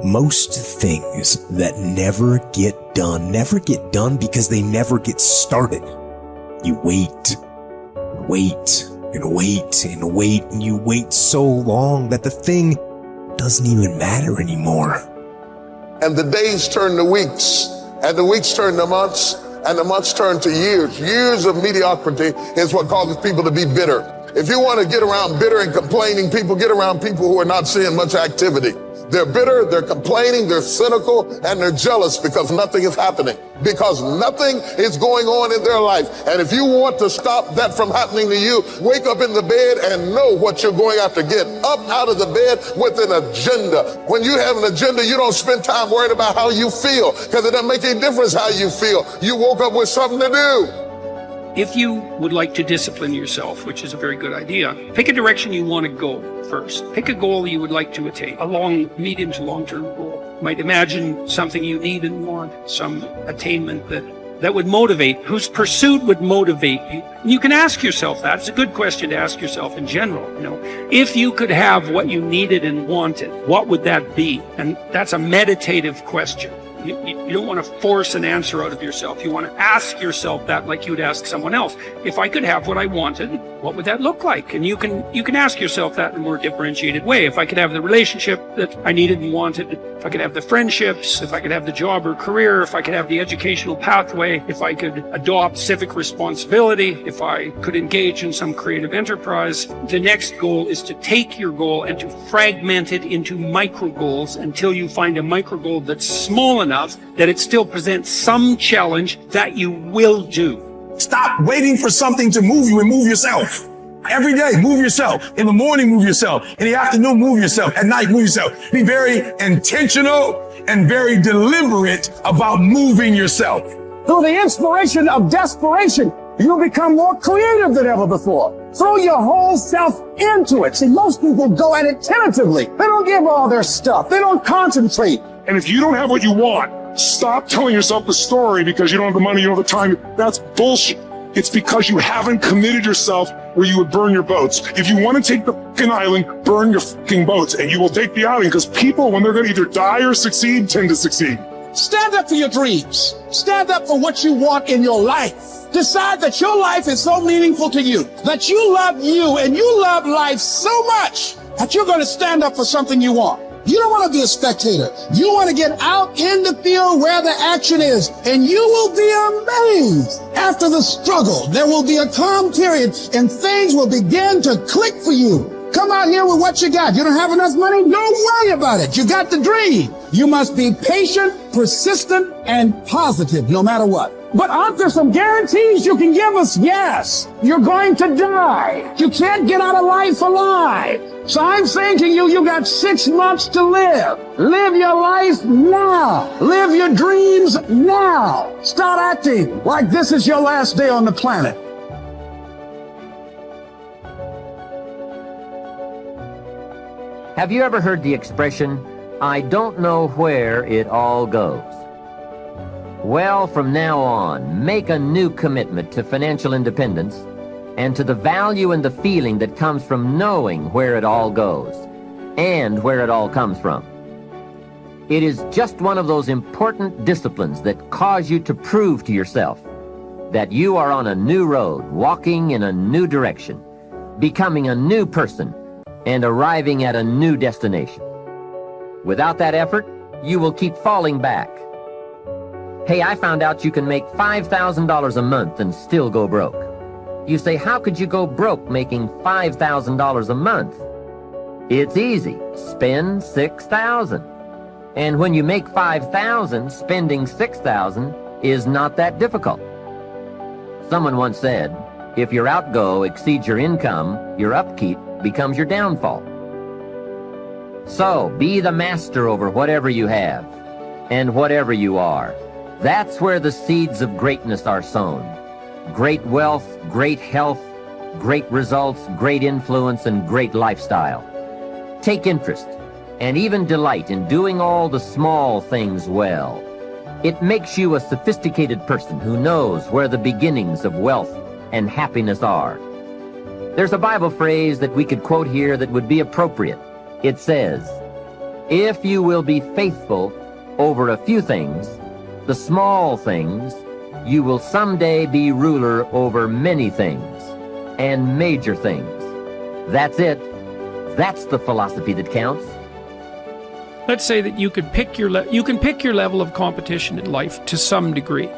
Most things that never get done because they never get started. You wait, and you wait so long that the thing doesn't even matter anymore. And the days turn to weeks, and the weeks turn to months, and the months turn to years. Years of mediocrity is what causes people to be bitter. If you want to get around bitter and complaining people, get around people who are not seeing much activity. They're bitter, they're complaining, they're cynical, and they're jealous because nothing is happening, because nothing is going on in their life. And if you want to stop that from happening to you, wake up in the bed and know what you're going after. Get up out of the bed with an agenda. When you have an agenda, you don't spend time worrying about how you feel, because it doesn't make any difference how you feel. You woke up with something to do. If you would like to discipline yourself, which is a very good idea, pick a direction you want to go first. Pick a goal you would like to attain, a long, medium to long-term goal. You might imagine something you need and want, some attainment that would motivate, whose pursuit would motivate you. And you can ask yourself that. It's a good question to ask yourself in general. If you could have what you needed and wanted, what would that be? And that's a meditative question. You don't want to force an answer out of yourself. You want to ask yourself that like you would ask someone else. If I could have what I wanted, what would that look like? And you can ask yourself that in a more differentiated way. If I could have the relationship that I needed and wanted, if I could have the friendships, if I could have the job or career, if I could have the educational pathway, if I could adopt civic responsibility, if I could engage in some creative enterprise. The next goal is to take your goal and to fragment it into micro goals until you find a micro goal that's small enough that it still presents some challenge that you will do. Stop waiting for something to move you and move yourself. Every day, move yourself. In the morning, move yourself. In the afternoon, move yourself. At night, move yourself. Be very intentional and very deliberate about moving yourself. Through the inspiration of desperation, you'll become more creative than ever before. Throw your whole self into it. See, most people go at it tentatively. They don't give all their stuff. They don't concentrate. And if you don't have what you want, stop telling yourself the story because you don't have the money, you don't have the time. That's bullshit. It's because you haven't committed yourself where you would burn your boats. If you want to take the fucking island, burn your fucking boats, and you will take the island, because people, when they're going to either die or succeed, tend to succeed. Stand up for your dreams. Stand up for what you want in your life. Decide that your life is so meaningful to you, that you love you and you love life so much that you're going to stand up for something you want. You don't want to be a spectator. You want to get out in the field where the action is, and you will be amazed. After the struggle, there will be a calm period, and things will begin to click for you. Come out here with what you got. You don't have enough money? Don't worry about it. You got the dream. You must be patient, persistent, and positive no matter what. But aren't there some guarantees you can give us? Yes. You're going to die. You can't get out of life alive. So I'm saying to you, you got 6 months to live. Live your life now. Live your dreams now. Start acting like this is your last day on the planet. Have you ever heard the expression, I don't know where it all goes? Well, from now on, make a new commitment to financial independence and to the value and the feeling that comes from knowing where it all goes and where it all comes from. It is just one of those important disciplines that cause you to prove to yourself that you are on a new road, walking in a new direction, becoming a new person, and arriving at a new destination. Without that effort, you will keep falling back. Hey, I found out you can make $5,000 a month and still go broke. You say, how could you go broke making $5,000 a month? It's easy. Spend $6,000. And when you make $5,000, spending $6,000 is not that difficult. Someone once said, if your outgo exceeds your income, your upkeep becomes your downfall. So, be the master over whatever you have and whatever you are. That's where the seeds of greatness are sown. Great wealth, great health, great results, great influence, and great lifestyle. Take interest and even delight in doing all the small things well. It makes you a sophisticated person who knows where the beginnings of wealth and happiness are. There's a Bible phrase that we could quote here that would be appropriate. It says, If you will be faithful over a few things, the small things, you will someday be ruler over many things and major things. That's it. That's the philosophy that counts. Let's say that you could pick your level of competition in life to some degree.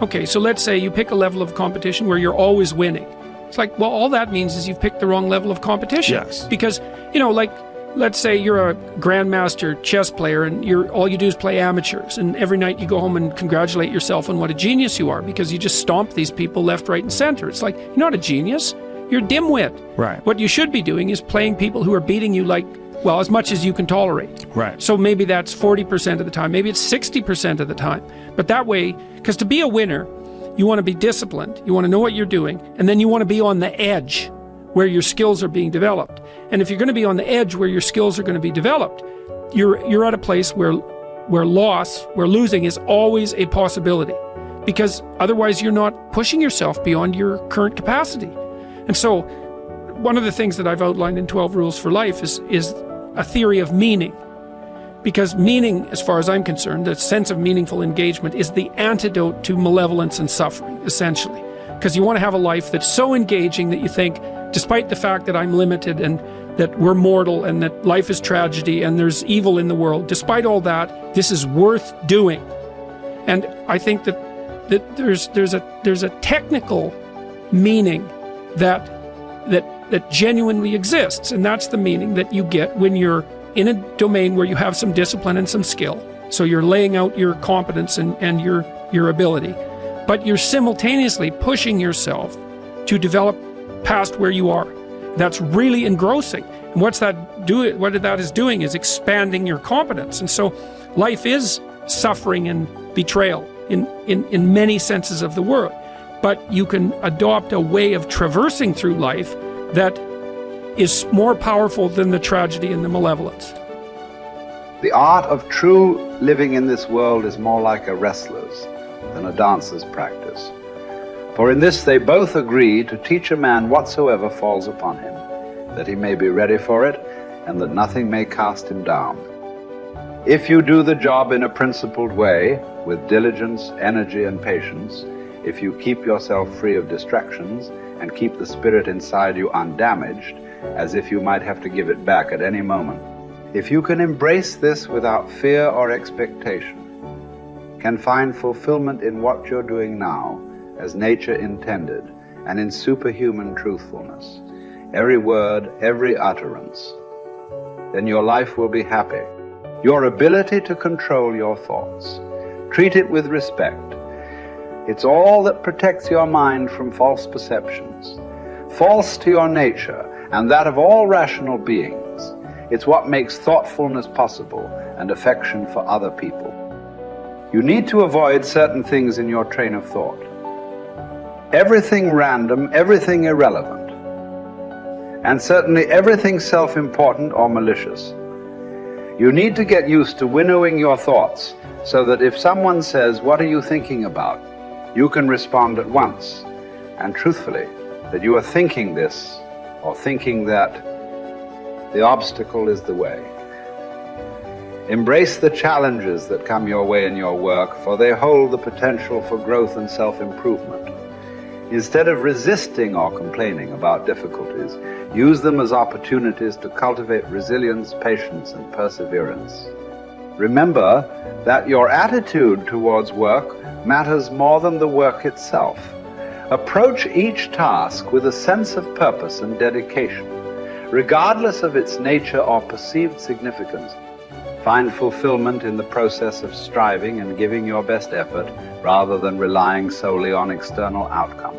Okay, so let's say you pick a level of competition where you're always winning. It's like, well, all that means is you've picked the wrong level of competition. Yes. Because, like, let's say you're a grandmaster chess player and all you do is play amateurs, and every night you go home and congratulate yourself on what a genius you are because you just stomp these people left, right, and center. It's like, you're not a genius. You're a dimwit. Right. What you should be doing is playing people who are beating you as much as you can tolerate. Right. So maybe that's 40% of the time. Maybe it's 60% of the time. But that way, because to be a winner, you want to be disciplined. You want to know what you're doing. And then you want to be on the edge where your skills are being developed. And if you're going to be on the edge where your skills are going to be developed, you're at a place where losing is always a possibility. Because otherwise you're not pushing yourself beyond your current capacity. And so one of the things that I've outlined in 12 Rules for Life is a theory of meaning. Because meaning, as far as I'm concerned, the sense of meaningful engagement is the antidote to malevolence and suffering, essentially. Because you want to have a life that's so engaging that you think, despite the fact that I'm limited and that we're mortal and that life is tragedy and there's evil in the world, despite all that, this is worth doing. And I think that there's a technical meaning that genuinely exists, and that's the meaning that you get when you're in a domain where you have some discipline and some skill. So you're laying out your competence and your ability, but you're simultaneously pushing yourself to develop past where you are. That's really engrossing. And what that is doing is expanding your competence. And so life is suffering and betrayal in many senses of the word. But you can adopt a way of traversing through life that is more powerful than the tragedy and the malevolence. The art of true living in this world is more like a wrestler's than a dancer's practice. For in this they both agree to teach a man whatsoever falls upon him, that he may be ready for it, and that nothing may cast him down. If you do the job in a principled way, with diligence, energy, and patience, if you keep yourself free of distractions and keep the spirit inside you undamaged, as if you might have to give it back at any moment, if you can embrace this without fear or expectation, can find fulfillment in what you're doing now, as nature intended, and in superhuman truthfulness, every word, every utterance, then your life will be happy. Your ability to control your thoughts, treat it with respect. It's all that protects your mind from false perceptions, false to your nature and that of all rational beings. It's what makes thoughtfulness possible and affection for other people. You need to avoid certain things in your train of thought. Everything random, everything irrelevant, and certainly everything self-important or malicious. You need to get used to winnowing your thoughts so that if someone says, "What are you thinking about?" you can respond at once and truthfully that you are thinking this or thinking that. The obstacle is the way. Embrace the challenges that come your way in your work, for they hold the potential for growth and self-improvement. Instead of resisting or complaining about difficulties, use them as opportunities to cultivate resilience, patience, and perseverance. Remember that your attitude towards work matters more than the work itself. Approach each task with a sense of purpose and dedication, regardless of its nature or perceived significance. Find fulfillment in the process of striving and giving your best effort rather than relying solely on external outcome.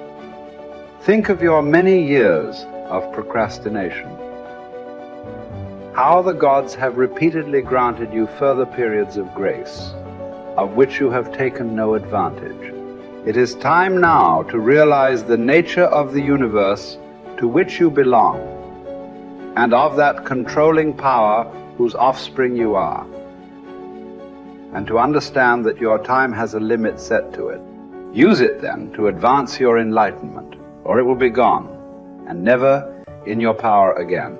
Think of your many years of procrastination. How the gods have repeatedly granted you further periods of grace, of which you have taken no advantage. It is time now to realize the nature of the universe to which you belong, and of that controlling power whose offspring you are, and to understand that your time has a limit set to it. Use it then to advance your enlightenment, or it will be gone, and never in your power again.